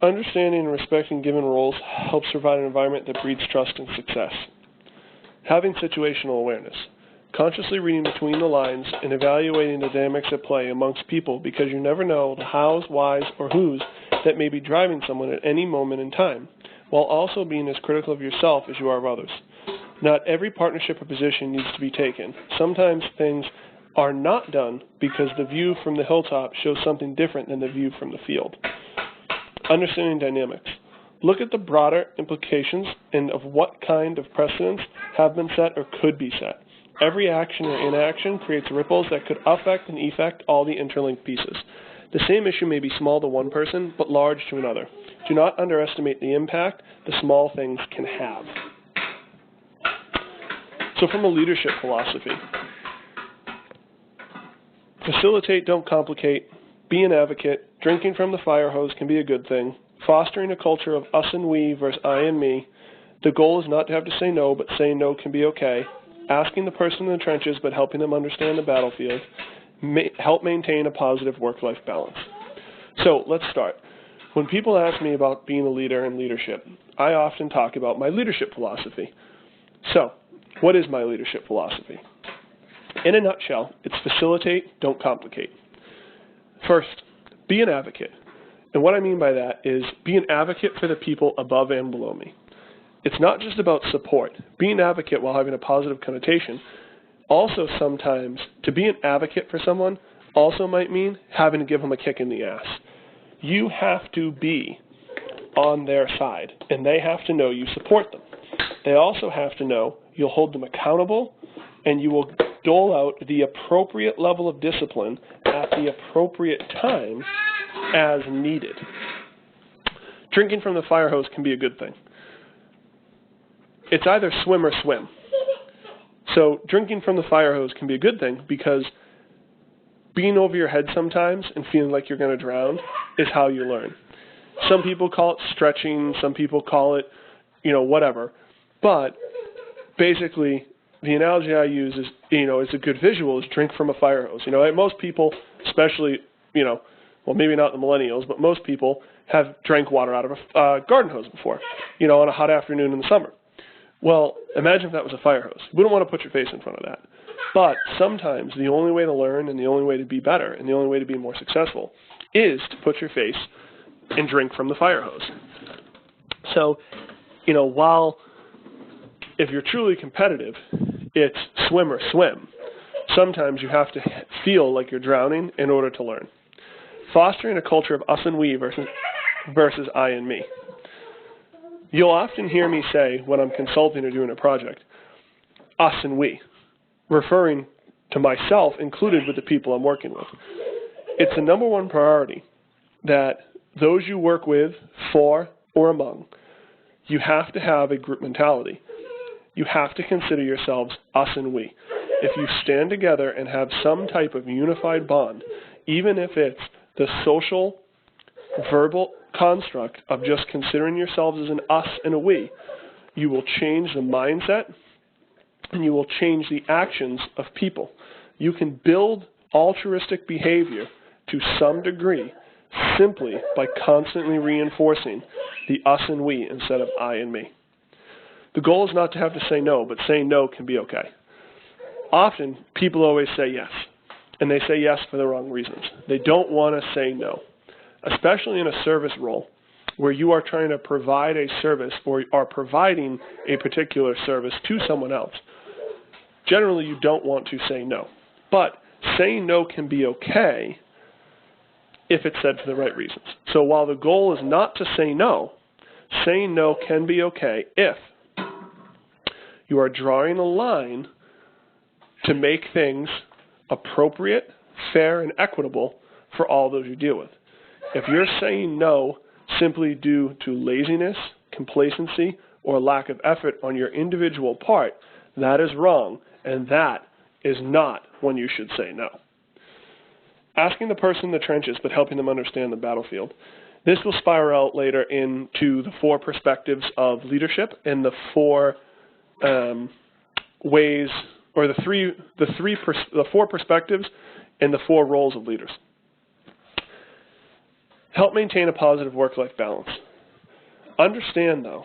Understanding and respecting given roles helps provide an environment that breeds trust and success. Having situational awareness. Consciously reading between the lines and evaluating the dynamics at play amongst people, because you never know the hows, whys, or whos that may be driving someone at any moment in time, while also being as critical of yourself as you are of others. Not every partnership or position needs to be taken. Sometimes things are not done because the view from the hilltop shows something different than the view from the field. Understanding dynamics. Look at the broader implications and of what kind of precedents have been set or could be set. Every action or inaction creates ripples that could affect and effect all the interlinked pieces. The same issue may be small to one person, but large to another. Do not underestimate the impact the small things can have. So from a leadership philosophy, facilitate, don't complicate, be an advocate, drinking from the fire hose can be a good thing, fostering a culture of us and we versus I and me. The goal is not to have to say no, but saying no can be okay. Asking the person in the trenches, but helping them understand the battlefield. Help maintain a positive work-life balance. So let's start. When people ask me about being a leader and leadership, I often talk about my leadership philosophy. So, what is my leadership philosophy? In a nutshell, it's facilitate, don't complicate. First, be an advocate. And what I mean by that is be an advocate for the people above and below me. It's not just about support. Being an advocate, while having a positive connotation, also sometimes to be an advocate for someone also might mean having to give them a kick in the ass. You have to be on their side, and they have to know you support them. They also have to know you'll hold them accountable, and you will dole out the appropriate level of discipline at the appropriate time as needed. Drinking from the fire hose can be a good thing. It's either swim or swim. So drinking from the fire hose can be a good thing because being over your head sometimes and feeling like you're going to drown is how you learn. Some people call it stretching, some people call it, whatever. But basically, the analogy I use is, it's a good visual, is drink from a fire hose. Most people, especially, well, maybe not the millennials, but most people have drank water out of a garden hose before, on a hot afternoon in the summer. Well, imagine if that was a fire hose. We don't want to put your face in front of that. But sometimes the only way to learn and the only way to be better and the only way to be more successful is to put your face and drink from the fire hose. So, while if you're truly competitive, it's swim or swim, sometimes you have to feel like you're drowning in order to learn. Fostering a culture of us and we versus I and me. You'll often hear me say when I'm consulting or doing a project, us and we, referring to myself included with the people I'm working with. It's the number one priority that those you work with, for, or among, you have to have a group mentality. You have to consider yourselves us and we. If you stand together and have some type of unified bond, even if it's the social, verbal construct of just considering yourselves as an us and a we, you will change the mindset and you will change the actions of people. You can build altruistic behavior to some degree simply by constantly reinforcing the us and we instead of I and me. The goal is not to have to say no, but saying no can be okay. Often, people always say yes, and they say yes for the wrong reasons. They don't want to say no, especially in a service role where you are trying to provide a service or are providing a particular service to someone else. Generally, you don't want to say no, but saying no can be okay if it's said for the right reasons. So while the goal is not to say no, saying no can be okay if you are drawing a line to make things appropriate, fair, and equitable for all those you deal with. If you're saying no simply due to laziness, complacency, or lack of effort on your individual part, that is wrong, and that is not when you should say no. Asking the person in the trenches, but helping them understand the battlefield. This will spiral out later into the 4 perspectives of leadership and the 4 ways, or the 4 perspectives and the 4 roles of leaders. Help maintain a positive work-life balance. Understand, though,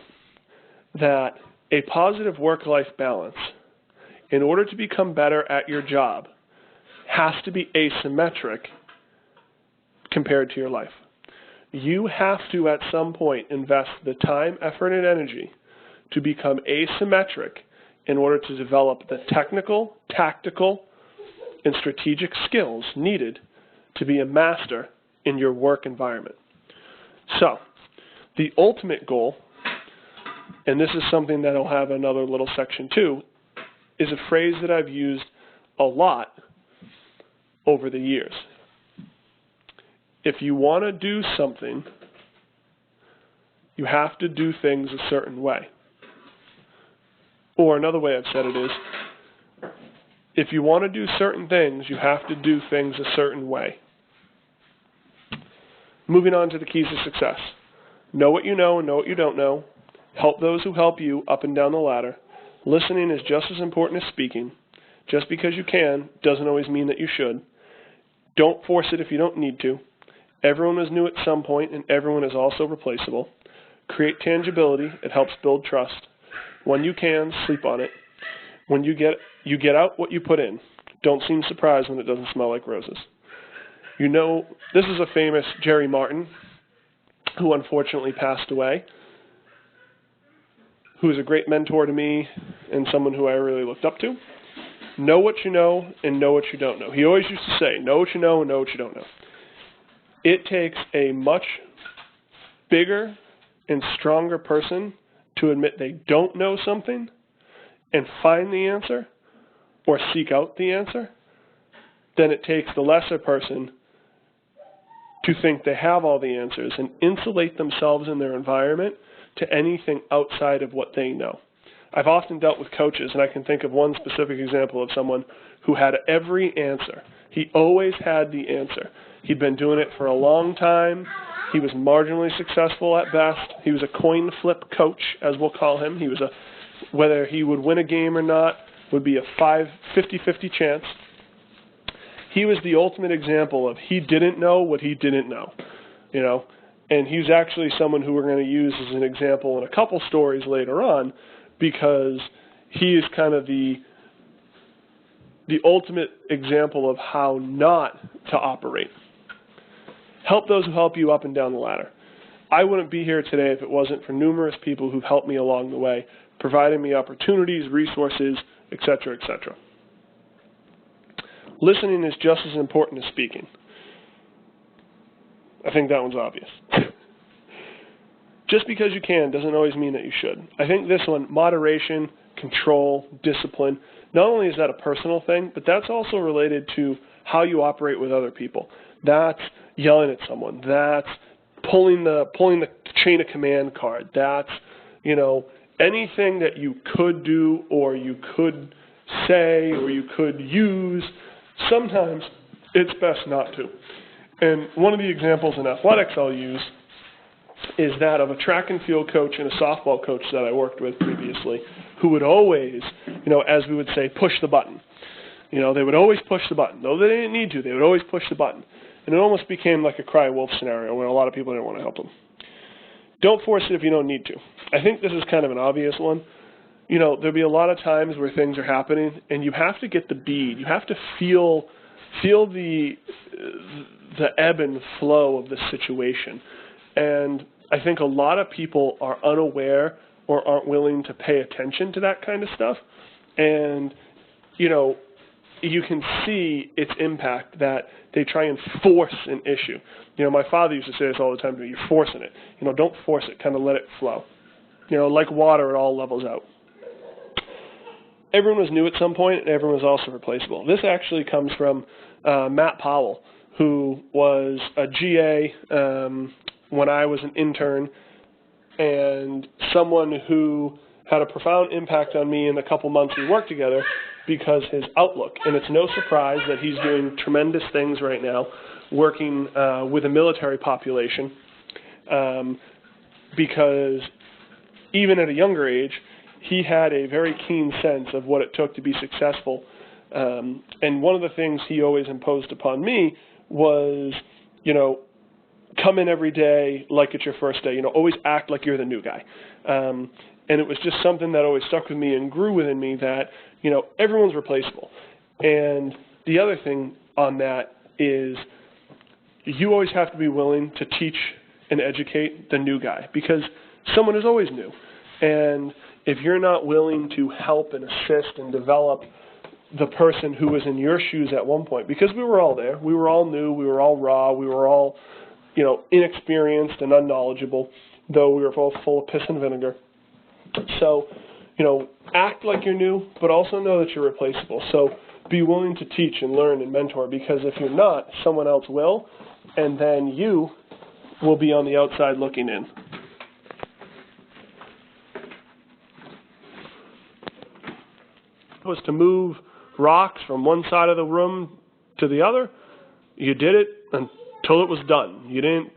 that a positive work-life balance, in order to become better at your job, has to be asymmetric compared to your life. You have to, at some point, invest the time, effort, and energy to become asymmetric in order to develop the technical, tactical, and strategic skills needed to be a master in your work environment. So, the ultimate goal, and this is something that I'll have another little section too, is a phrase that I've used a lot over the years. If you want to do something, you have to do things a certain way. Or another way I've said it is, if you want to do certain things, you have to do things a certain way. Moving on to the keys to success. Know what you know and know what you don't know. Help those who help you up and down the ladder. Listening is just as important as speaking. Just because you can doesn't always mean that you should. Don't force it if you don't need to. Everyone is new at some point, and everyone is also replaceable. Create tangibility. It helps build trust. When you can, sleep on it. When you get out what you put in. Don't seem surprised when it doesn't smell like roses. You know, this is a famous Jerry Martin, who unfortunately passed away, who is a great mentor to me and someone who I really looked up to. Know what you know and know what you don't know. He always used to say, know what you know and know what you don't know. It takes a much bigger and stronger person to admit they don't know something and find the answer or seek out the answer than it takes the lesser person to think they have all the answers and insulate themselves in their environment to anything outside of what they know. I've often dealt with coaches, and I can think of one specific example of someone who had every answer. He always had the answer. He'd been doing it for a long time. He was marginally successful at best. He was a coin flip coach, as we'll call him. He was whether he would win a game or not would be a 50-50 chance. He was the ultimate example of he didn't know what he didn't know, and he's actually someone who we're going to use as an example in a couple stories later on, because he is kind of the ultimate example of how not to operate. Help those who help you up and down the ladder. I wouldn't be here today if it wasn't for numerous people who've helped me along the way, providing me opportunities, resources, etc., etc. Listening is just as important as speaking. I think that one's obvious. Just because you can doesn't always mean that you should. I think this one, moderation, control, discipline, not only is that a personal thing, but that's also related to how you operate with other people. That's yelling at someone. That's pulling the chain of command card. That's, anything that you could do or you could say or you could use, sometimes it's best not to. And one of the examples in athletics I'll use is that of a track and field coach and a softball coach that I worked with previously, who would always, as we would say, push the button. They would always push the button. Though they didn't need to, they would always push the button. And it almost became like a cry wolf scenario where a lot of people didn't want to help them. Don't force it if you don't need to. I think this is kind of an obvious one. There'll be a lot of times where things are happening, and you have to get the bead. You have to feel the ebb and flow of the situation. And I think a lot of people are unaware or aren't willing to pay attention to that kind of stuff. And, you can see its impact that they try and force an issue. My father used to say this all the time to me, you're forcing it. Don't force it, kind of let it flow. Like water, it all levels out. Everyone was new at some point, and everyone was also replaceable. This actually comes from Matt Powell, who was a GA when I was an intern, and someone who had a profound impact on me in the couple months we worked together because his outlook. And it's no surprise that he's doing tremendous things right now, working with a military population, because even at a younger age, he had a very keen sense of what it took to be successful. And one of the things he always imposed upon me was, come in every day like it's your first day. Always act like you're the new guy. And it was just something that always stuck with me and grew within me that, everyone's replaceable. And the other thing on that is you always have to be willing to teach and educate the new guy, because someone is always new. And if you're not willing to help and assist and develop the person who was in your shoes at one point, because we were all there, we were all new, we were all raw, we were all, inexperienced and unknowledgeable, though we were both full of piss and vinegar. So, act like you're new, but also know that you're replaceable. So be willing to teach and learn and mentor, because if you're not, someone else will, and then you will be on the outside looking in. Was to move rocks from one side of the room to the other. You did it until it was done. You didn't